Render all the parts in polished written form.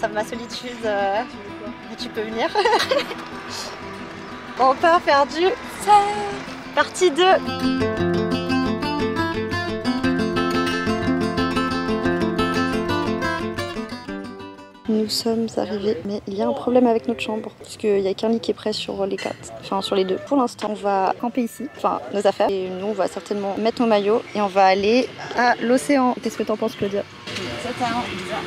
dans ma solitude. Tu peux venir. On part faire du partie 2. Nous sommes arrivés, mais il y a un problème avec notre chambre parce qu'il n'y a qu'un lit qui est prêt sur les 4, enfin sur les 2. Pour l'instant, on va camper ici, enfin nos affaires, et nous on va certainement mettre nos maillots et on va aller à l'océan. Qu'est-ce que t'en penses, Claudia? C'est un bizarre.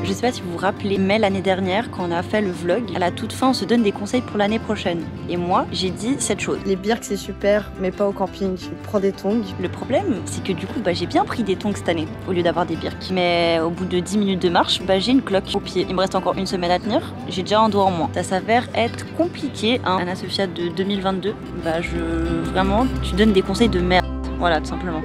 Je sais pas si vous vous rappelez, mais l'année dernière, quand on a fait le vlog, à la toute fin, on se donne des conseils pour l'année prochaine. Et moi, j'ai dit cette chose. Les birks, c'est super, mais pas au camping. Je prends des tongs. Le problème, c'est que du coup, j'ai bien pris des tongs cette année, au lieu d'avoir des birks. Mais au bout de 10 minutes de marche, j'ai une cloque au pied. Il me reste encore une semaine à tenir. J'ai déjà un doigt en moins. Ça s'avère être compliqué. Hein. Anna Sophia de 2022, vraiment, tu donnes des conseils de merde. Voilà, tout simplement.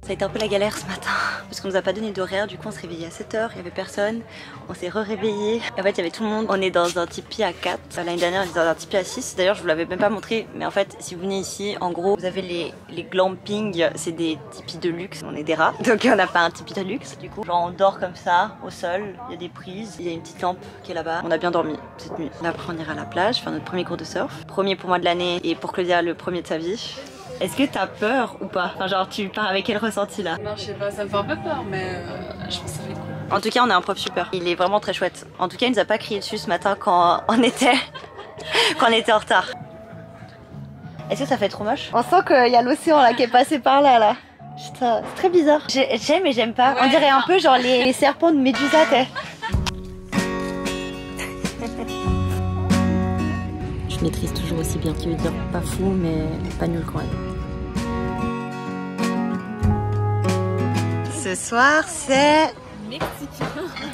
Ça a été un peu la galère ce matin parce qu'on nous a pas donné d'horaire, du coup on s'est réveillé à 7 h, il y avait personne, on s'est re-réveillé. En fait il y avait tout le monde, on est dans un tipi à 4, l'année dernière on était dans un tipi à 6, d'ailleurs je vous l'avais même pas montré, mais en fait si vous venez ici, en gros vous avez les glampings, c'est des tipis de luxe, on est des rats, donc on n'a pas un tipi de luxe du coup. Genre on dort comme ça, au sol, il y a des prises, il y a une petite lampe qui est là-bas, on a bien dormi cette nuit. Là après on ira à la plage, faire notre premier cours de surf, premier pour moi de l'année et pour Claudia le premier de sa vie. Est-ce que t'as peur ou pas? Enfin genre tu pars avec quel ressenti là? Non je sais pas, ça me fait un peu peur mais je pense que ça va être cool. En tout cas on a un prof super, il est vraiment très chouette. En tout cas il nous a pas crié dessus ce matin quand on était en retard. Est-ce que ça fait trop moche? On sent qu'il y a l'océan là qui est passé par là. Putain, c'est très bizarre. J'aime et j'aime pas. Ouais, on dirait un peu genre les serpents de Médusa t'es. Je maîtrise toujours aussi bien, qui veut dire pas fou mais pas nul quand même. Ce soir c'est... Mexicain.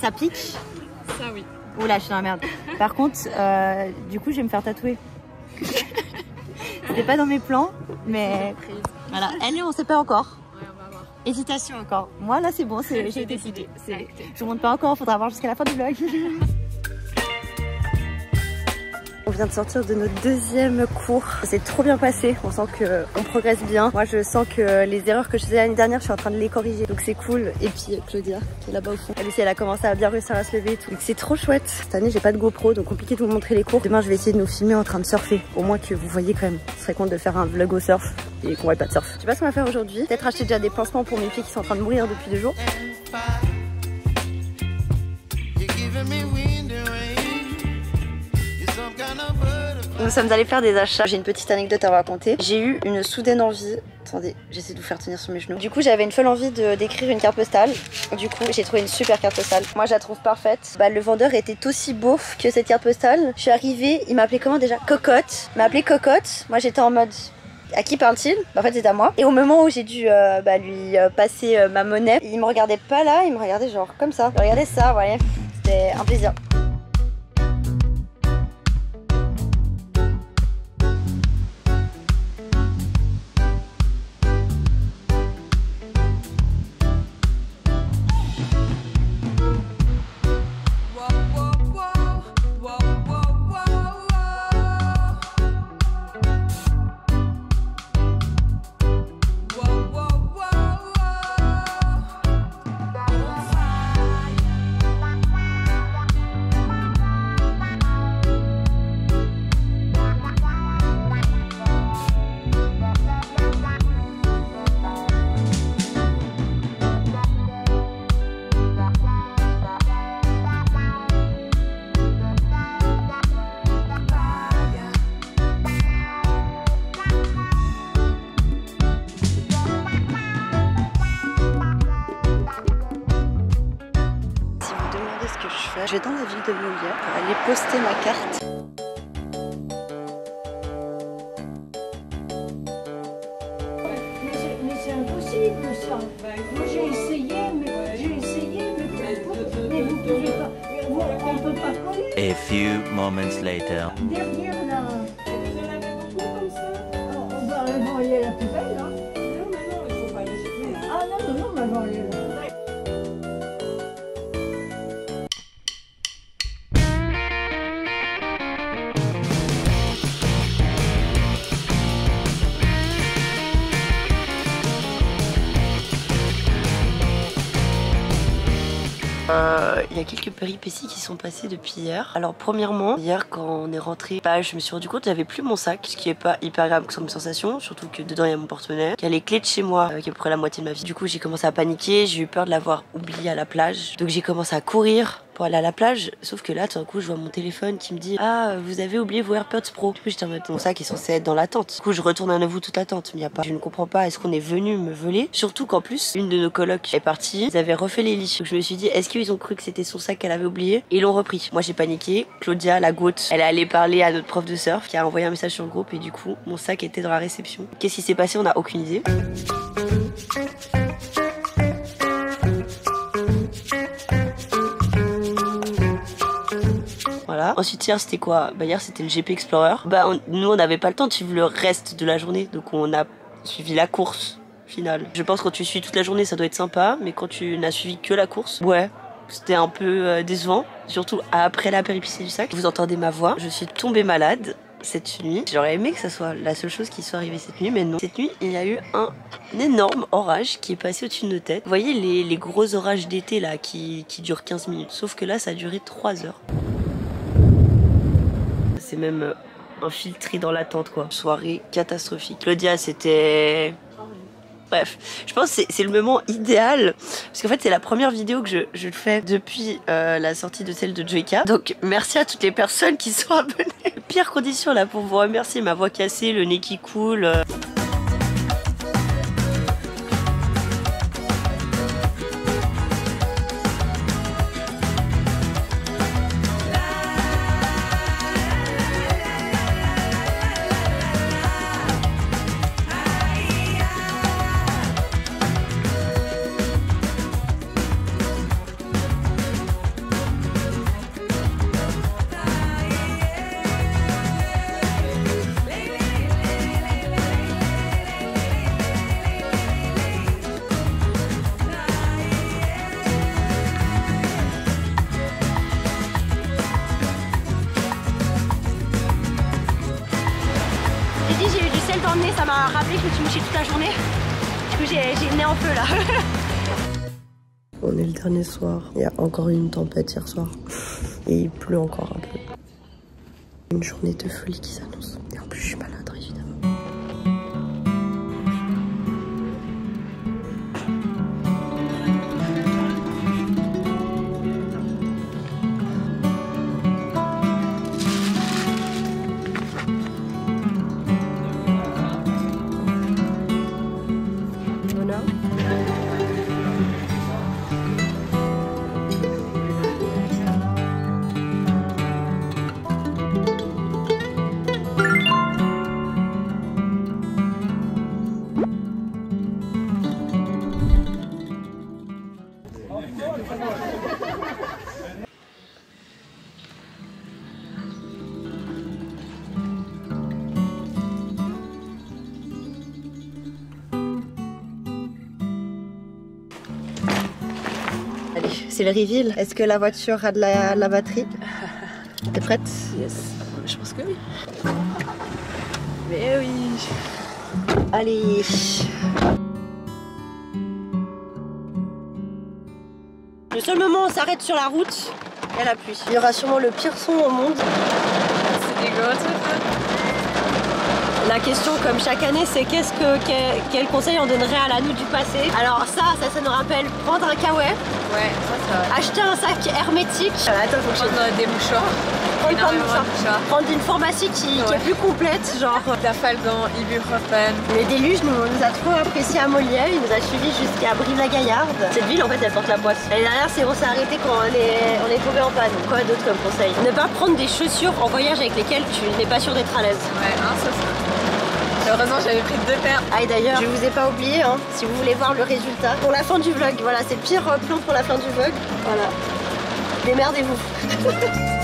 Ça pique? Ça oui. Oula je suis dans la merde. Par contre du coup je vais me faire tatouer. C'était pas dans mes plans mais... Voilà, elle on sait pas encore. Ouais, on va voir. Hésitation encore. Moi là c'est bon, j'ai décidé. Je vous montre pas encore, faudra voir jusqu'à la fin du vlog. On vient de sortir de notre deuxième cours. C'est trop bien passé. On sent qu'on progresse bien. Moi, je sens que les erreurs que je faisais l'année dernière, je suis en train de les corriger. Donc c'est cool. Et puis Claudia, qui est là-bas au fond. Elle aussi, elle a commencé à bien réussir à se lever et tout. Donc c'est trop chouette. Cette année, j'ai pas de GoPro, donc compliqué de vous montrer les cours. Demain, je vais essayer de nous filmer en train de surfer. Au moins que vous voyez quand même. Ce serait con de faire un vlog au surf et qu'on voit pas de surf. Je sais pas ce qu'on va faire aujourd'hui. Peut-être acheter déjà des pansements pour mes pieds qui sont en train de mourir depuis 2 jours. Nous sommes allés faire des achats. J'ai une petite anecdote à vous raconter. J'ai eu une soudaine envie. Attendez, j'essaie de vous faire tenir sur mes genoux. Du coup, j'avais une folle envie d'écrire une carte postale. Du coup, j'ai trouvé une super carte postale. Moi, je la trouve parfaite. Le vendeur était aussi beauf que cette carte postale. Je suis arrivée, il m'a appelé comment déjà? Cocotte. Il m'a appelé Cocotte. Moi, j'étais en mode... À qui parle-t-il? En fait, c'est à moi. Et au moment où j'ai dû lui passer ma monnaie, il me regardait pas là, il me regardait genre comme ça. Il regardait ça, vous voyez. C'était un plaisir. Je vais dans la ville de Molière pour aller poster ma carte. Mais c'est impossible ça. Moi j'ai essayé, mais vous pouvez pas. On peut pas coller. A few moments later. Derrière là. Vous en avez beaucoup comme ça? On va envoyer la poubelle là. Non, mais non, il faut pas les jeter. Ah non, on va envoyer la poubelle. Il y a quelques péripéties qui sont passées depuis hier. Alors premièrement, hier quand on est rentré, bah, je me suis rendu compte que j'avais plus mon sac, ce qui est pas hyper agréable comme sensation, surtout que dedans il y a mon porte-monnaie, qu'il y a les clés de chez moi, qui est à peu près la moitié de ma vie. Du coup j'ai commencé à paniquer, j'ai eu peur de l'avoir oublié à la plage, donc j'ai commencé à courir pour aller à la plage, sauf que là tout d'un coup je vois mon téléphone qui me dit ah vous avez oublié vos AirPods Pro. Du coup j'étais en mode mon sac est censé être dans la tente. Du coup je retourne à nouveau toute la tente, mais y a pas. Je ne comprends pas, est-ce qu'on est venu me voler? Surtout qu'en plus une de nos colocs est partie, ils avaient refait les lits. Donc je me suis dit est-ce qu'ils ont cru que c'était son sac qu'elle avait oublié et ils l'ont repris. Moi j'ai paniqué. Claudia la goat, elle est allée parler à notre prof de surf qui a envoyé un message sur le groupe et du coup mon sac était dans la réception. Qu'est-ce qui s'est passé? On n'a aucune idée. Voilà. Ensuite hier c'était quoi? Bah hier c'était le GP Explorer. Bah nous on n'avait pas le temps de suivre le reste de la journée, donc on a suivi la course finale. Je pense que quand tu suis toute la journée ça doit être sympa, mais quand tu n'as suivi que la course, ouais, c'était un peu décevant, surtout après la péripétie du sac. Vous entendez ma voix, je suis tombée malade cette nuit. J'aurais aimé que ça soit la seule chose qui soit arrivée cette nuit, mais non. Cette nuit, il y a eu un énorme orage qui est passé au-dessus de nos têtes. Vous voyez les gros orages d'été là qui durent 15 minutes, sauf que là ça a duré 3 heures. C'est même infiltré dans la tente quoi. Soirée catastrophique. Claudia c'était... Bref, je pense que c'est le moment idéal parce qu'en fait c'est la première vidéo que je le fais depuis la sortie de celle de Joyka. Donc merci à toutes les personnes qui sont abonnées. Pire condition là pour vous remercier, ma voix cassée, le nez qui coule. J'ai eu du sel dans le nez, ça m'a rappelé que je me suis mouchée toute la journée. Du coup j'ai le nez en feu là. On est le dernier soir, il y a encore eu une tempête hier soir. Et il pleut encore un peu. Une journée de folie qui s'annonce. Et en plus je suis malade évidemment. Allez, c'est le reveal. Est-ce que la voiture a de la batterie? T'es prête? Yes, je pense que oui. Mais oui. Allez. Le seul moment où on s'arrête sur la route, il y a la pluie. Il y aura sûrement le pire son au monde. C'est dégueulasse. La question, comme chaque année, c'est quel conseil on donnerait à la nous du passé? Alors ça nous rappelle prendre un kawaii. Ouais, ça. Acheter un sac hermétique. Attends, faut que Prendre des mouchoirs. Prendre une pharmacie qui est plus complète, genre Trafalgar, Ibuprofen. Le déluge nous a trop apprécié à Molière, il nous a suivis jusqu'à Brive-la-Gaillarde. Cette ville en fait elle porte la poisse. L'année dernière on s'est arrêté quand on est tombé en panne. Quoi d'autre comme conseil? Ne pas prendre des chaussures en voyage avec lesquelles tu n'es pas sûr d'être à l'aise. Ouais, ça. Heureusement j'avais pris 2 paires. Ah et d'ailleurs je vous ai pas oublié hein, si vous voulez voir le résultat pour la fin du vlog, voilà c'est le pire plan pour la fin du vlog. Voilà. Démerdez-vous.